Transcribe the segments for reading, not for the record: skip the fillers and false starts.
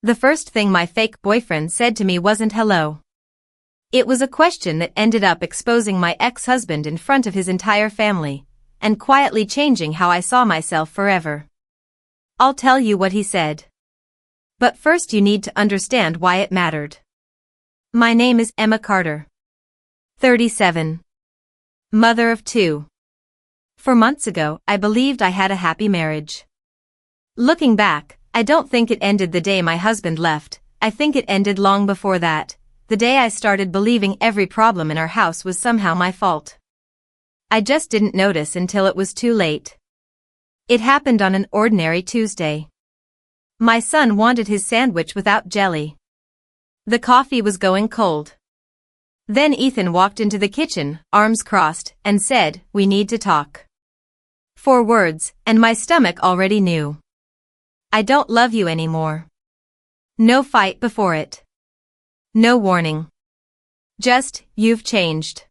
The first thing my fake boyfriend said to me wasn't hello. It was a question that ended up exposing my ex-husband in front of his entire family, and quietly changing how I saw myself forever. I'll tell you what he said. But first you need to understand why it mattered. My name is Emma Carter. 37. Mother of 2. 4 months ago, I believed I had a happy marriage. Looking back, I don't think it ended the day my husband left. I think it ended long before that, the day I started believing every problem in our house was somehow my fault. I just didn't notice until it was too late. It happened on an ordinary Tuesday. My son wanted his sandwich without jelly. The coffee was going cold. Then Ethan walked into the kitchen, arms crossed, and said, "We need to talk." 4 words, and my stomach already knew. I don't love you anymore. No fight before it. No warning. Just, you've changed.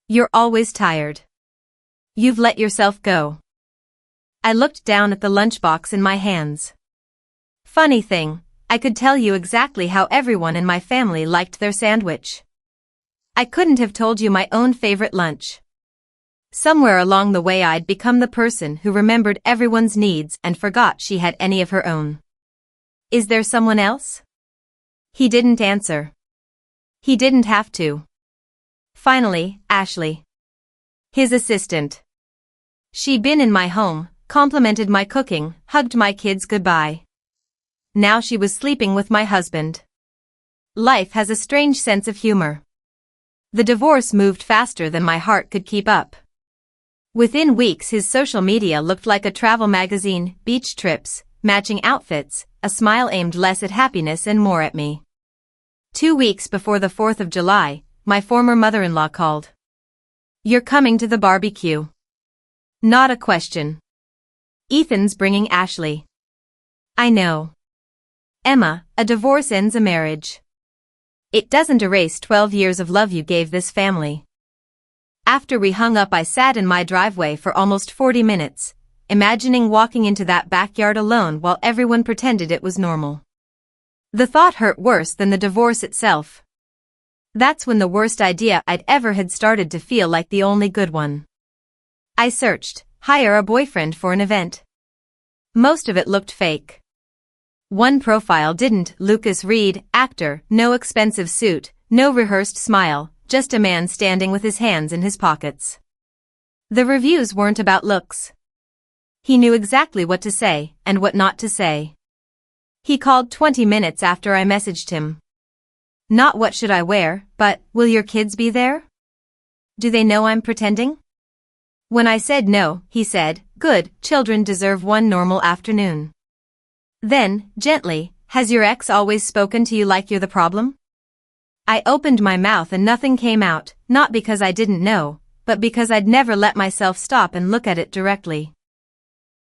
You're always tired. You've let yourself go. I looked down at the lunchbox in my hands. Funny thing, I could tell you exactly how everyone in my family liked their sandwich. I couldn't have told you my own favorite lunch. Somewhere along the way I'd become the person who remembered everyone's needs and forgot she had any of her own. Is there someone else? He didn't answer. He didn't have to. Finally, Ashley. His assistant. She'd been in my home, complimented my cooking, hugged my kids goodbye. Now she was sleeping with my husband. Life has a strange sense of humor. The divorce moved faster than my heart could keep up. Within weeks his social media looked like a travel magazine, beach trips, matching outfits, a smile aimed less at happiness and more at me. 2 weeks before the 4th of July, my former mother-in-law called. "You're coming to the barbecue." Not a question. Ethan's bringing Ashley. I know. Emma, a divorce ends a marriage. It doesn't erase 12 years of love you gave this family. After we hung up I sat in my driveway for almost 40 minutes, imagining walking into that backyard alone while everyone pretended it was normal. The thought hurt worse than the divorce itself. That's when the worst idea I'd ever had started to feel like the only good one. I searched, hire a boyfriend for an event. Most of it looked fake. One profile didn't. Lucas Reed, actor, no expensive suit, no rehearsed smile, just a man standing with his hands in his pockets. The reviews weren't about looks. He knew exactly what to say and what not to say. He called 20 minutes after I messaged him. Not what should I wear, but, will your kids be there? Do they know I'm pretending? When I said no, he said, good, children deserve one normal afternoon. Then, gently, has your ex always spoken to you like you're the problem? I opened my mouth and nothing came out, not because I didn't know, but because I'd never let myself stop and look at it directly.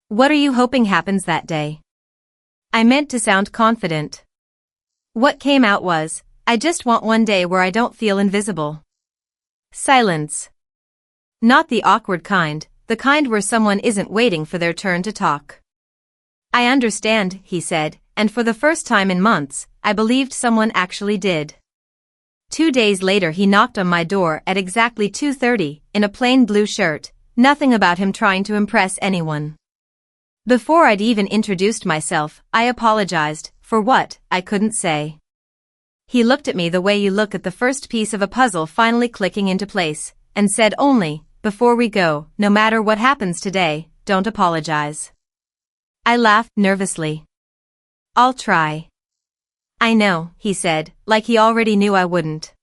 What are you hoping happens that day? I meant to sound confident. What came out was, I just want one day where I don't feel invisible. Silence. Not the awkward kind, the kind where someone isn't waiting for their turn to talk. I understand, he said, and for the first time in months, I believed someone actually did. 2 days later he knocked on my door at exactly 2:30, in a plain blue shirt, nothing about him trying to impress anyone. Before I'd even introduced myself, I apologized, for what, I couldn't say. He looked at me the way you look at the first piece of a puzzle finally clicking into place, and said only, before we go, no matter what happens today, don't apologize. I laughed nervously. I'll try. I know, he said, like he already knew I wouldn't.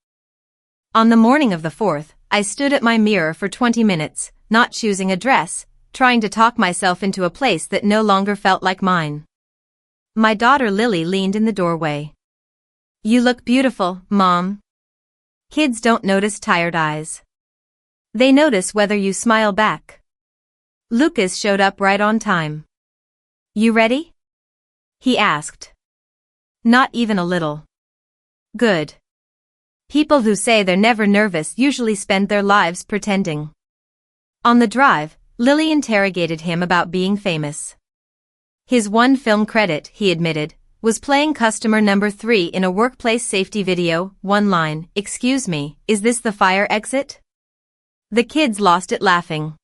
On the morning of the 4th, I stood at my mirror for 20 minutes, not choosing a dress, trying to talk myself into a place that no longer felt like mine. My daughter Lily leaned in the doorway. You look beautiful, Mom. Kids don't notice tired eyes. They notice whether you smile back. Lucas showed up right on time. You ready? He asked. Not even a little. Good. People who say they're never nervous usually spend their lives pretending. On the drive, Lily interrogated him about being famous. His one film credit, he admitted, was playing customer number 3 in a workplace safety video. One line, "Excuse me, is this the fire exit?" The kids lost it laughing.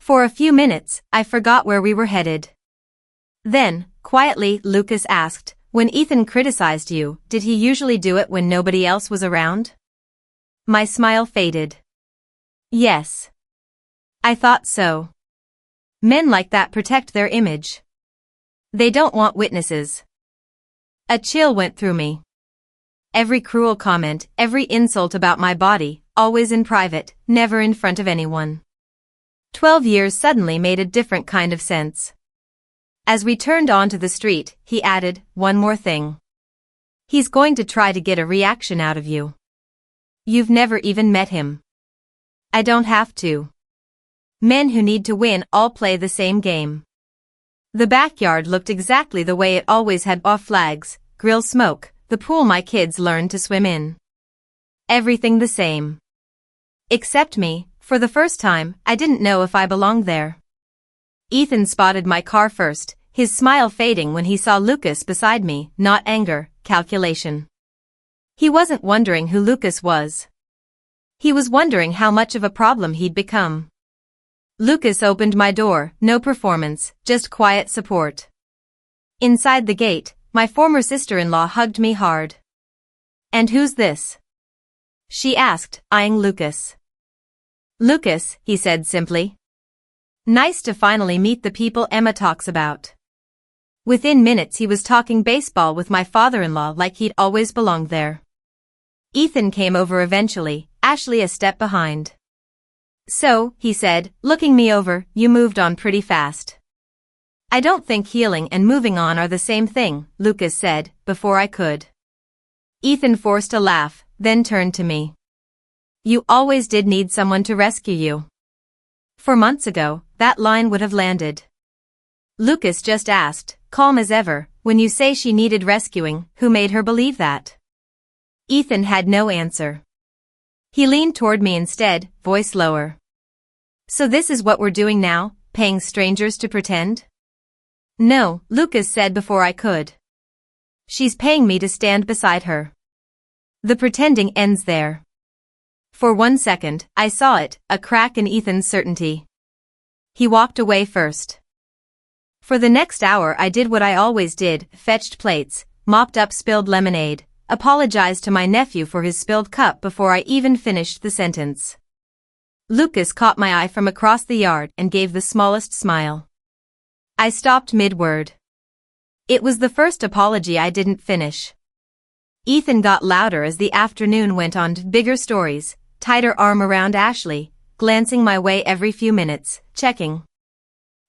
For a few minutes, I forgot where we were headed. Then, quietly, Lucas asked, "When Ethan criticized you, did he usually do it when nobody else was around?" My smile faded. Yes. I thought so. Men like that protect their image. They don't want witnesses. A chill went through me. Every cruel comment, every insult about my body, always in private, never in front of anyone. 12 years suddenly made a different kind of sense. As we turned onto the street, he added, "One more thing. He's going to try to get a reaction out of you. You've never even met him." I don't have to. Men who need to win all play the same game. The backyard looked exactly the way it always had: off flags, grill smoke, the pool my kids learned to swim in. Everything the same. Except me. For the first time, I didn't know if I belonged there. Ethan spotted my car first, his smile fading when he saw Lucas beside me, not anger, calculation. He wasn't wondering who Lucas was. He was wondering how much of a problem he'd become. Lucas opened my door, no performance, just quiet support. Inside the gate, my former sister-in-law hugged me hard. "And who's this?" she asked, eyeing Lucas. "Lucas," he said simply. "Nice to finally meet the people Emma talks about." Within minutes he was talking baseball with my father-in-law like he'd always belonged there. Ethan came over eventually, Ashley a step behind. "So," he said, looking me over, "you moved on pretty fast." "I don't think healing and moving on are the same thing," Lucas said, before I could. Ethan forced a laugh, then turned to me. "You always did need someone to rescue you." 4 months ago, that line would have landed. Lucas just asked, calm as ever, "When you say she needed rescuing, who made her believe that?" Ethan had no answer. He leaned toward me instead, voice lower. "So this is what we're doing now, paying strangers to pretend?" "No," Lucas said before I could. "She's paying me to stand beside her. The pretending ends there." For 1 second, I saw it, a crack in Ethan's certainty. He walked away first. For the next hour I did what I always did, fetched plates, mopped up spilled lemonade, apologized to my nephew for his spilled cup before I even finished the sentence. Lucas caught my eye from across the yard and gave the smallest smile. I stopped mid-word. It was the first apology I didn't finish. Ethan got louder as the afternoon went on, bigger stories, tighter arm around Ashley, glancing my way every few minutes, checking.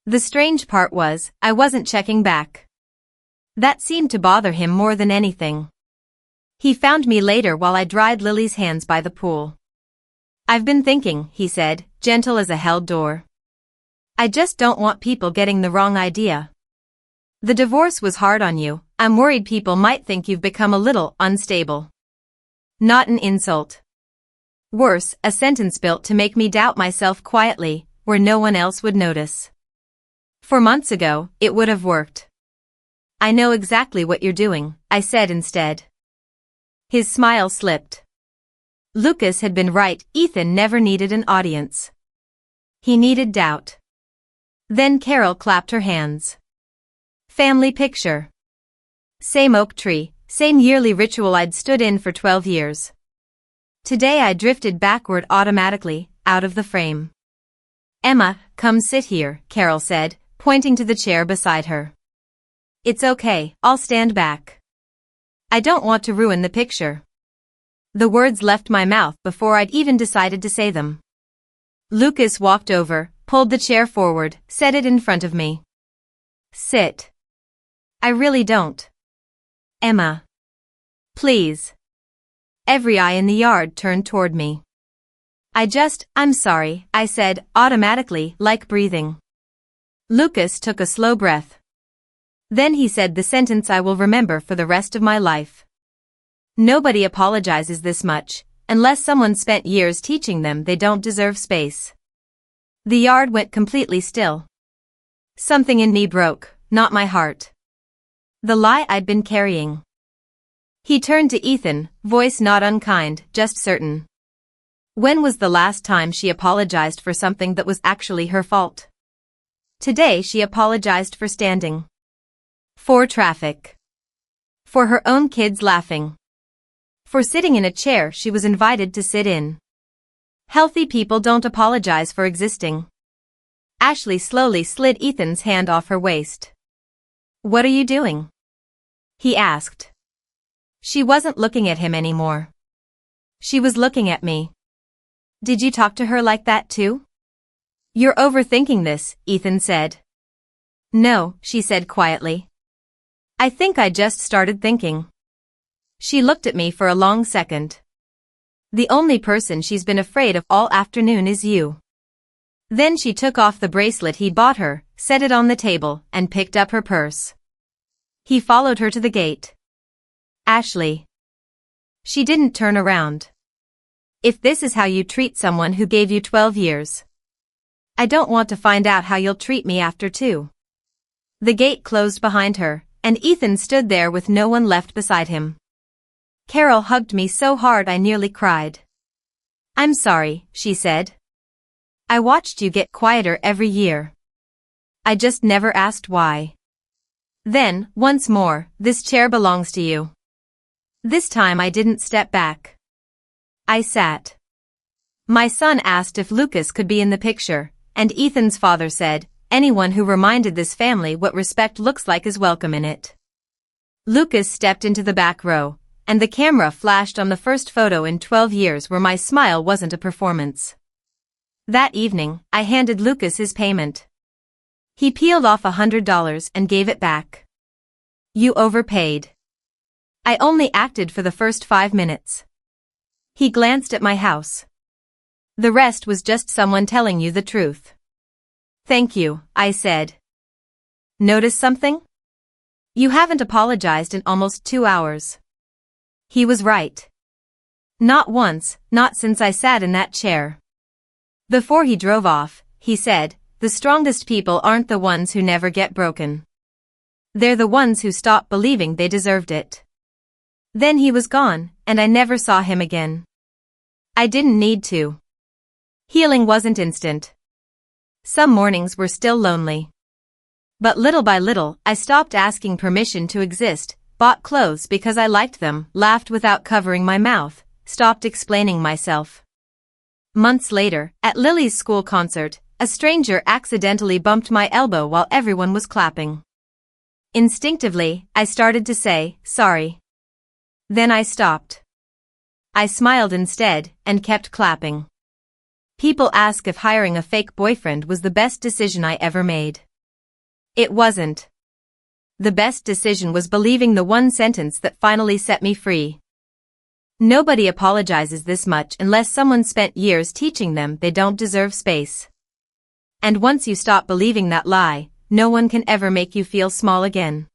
The strange part was, I wasn't checking back. That seemed to bother him more than anything. He found me later while I dried Lily's hands by the pool. "I've been thinking," he said, gentle as a held door. "I just don't want people getting the wrong idea. The divorce was hard on you. I'm worried people might think you've become a little unstable." Not an insult. Worse, a sentence built to make me doubt myself quietly, where no one else would notice. 4 months ago, it would have worked. "I know exactly what you're doing," I said instead. His smile slipped. Lucas had been right, Ethan never needed an audience. He needed doubt. Then Carol clapped her hands. Family picture. Same oak tree, same yearly ritual I'd stood in for 12 years. Today I drifted backward automatically, out of the frame. "Emma, come sit here," Carol said, pointing to the chair beside her. "It's okay, I'll stand back. I don't want to ruin the picture." The words left my mouth before I'd even decided to say them. Lucas walked over, pulled the chair forward, set it in front of me. "Sit." "I really don't." "Emma. Please." Every eye in the yard turned toward me. "I'm sorry," I said, automatically, like breathing. Lucas took a slow breath. Then he said the sentence I will remember for the rest of my life. "Nobody apologizes this much, unless someone spent years teaching them they don't deserve space." The yard went completely still. Something in me broke, not my heart. The lie I'd been carrying. He turned to Ethan, voice not unkind, just certain. When was the last time she apologized for something that was actually her fault? Today she apologized for standing. For traffic. For her own kids laughing. For sitting in a chair she was invited to sit in. Healthy people don't apologize for existing. Ashley slowly slid Ethan's hand off her waist. What are you doing? He asked. She wasn't looking at him anymore. She was looking at me. Did you talk to her like that too? You're overthinking this, Ethan said. No, she said quietly. I think I just started thinking. She looked at me for a long second. The only person she's been afraid of all afternoon is you. Then she took off the bracelet he bought her, set it on the table, and picked up her purse. He followed her to the gate. Ashley. She didn't turn around. If this is how you treat someone who gave you 12 years. I don't want to find out how you'll treat me after too. The gate closed behind her, and Ethan stood there with no one left beside him. Carol hugged me so hard I nearly cried. I'm sorry, she said. I watched you get quieter every year. I just never asked why. Then, once more, this chair belongs to you. This time I didn't step back. I sat. My son asked if Lucas could be in the picture, and Ethan's father said, anyone who reminded this family what respect looks like is welcome in it. Lucas stepped into the back row, and the camera flashed on the first photo in 12 years where my smile wasn't a performance. That evening, I handed Lucas his payment. He peeled off $100 and gave it back. You overpaid. I only acted for the first 5 minutes. He glanced at my house. The rest was just someone telling you the truth. Thank you, I said. Notice something? You haven't apologized in almost 2 hours. He was right. Not once, not since I sat in that chair. Before he drove off, he said, the strongest people aren't the ones who never get broken. They're the ones who stop believing they deserved it. Then he was gone, and I never saw him again. I didn't need to. Healing wasn't instant. Some mornings were still lonely. But little by little, I stopped asking permission to exist, bought clothes because I liked them, laughed without covering my mouth, stopped explaining myself. Months later, at Lily's school concert, a stranger accidentally bumped my elbow while everyone was clapping. Instinctively, I started to say, sorry. Then I stopped. I smiled instead, and kept clapping. People ask if hiring a fake boyfriend was the best decision I ever made. It wasn't. The best decision was believing the one sentence that finally set me free. Nobody apologizes this much unless someone spent years teaching them they don't deserve space. And once you stop believing that lie, no one can ever make you feel small again.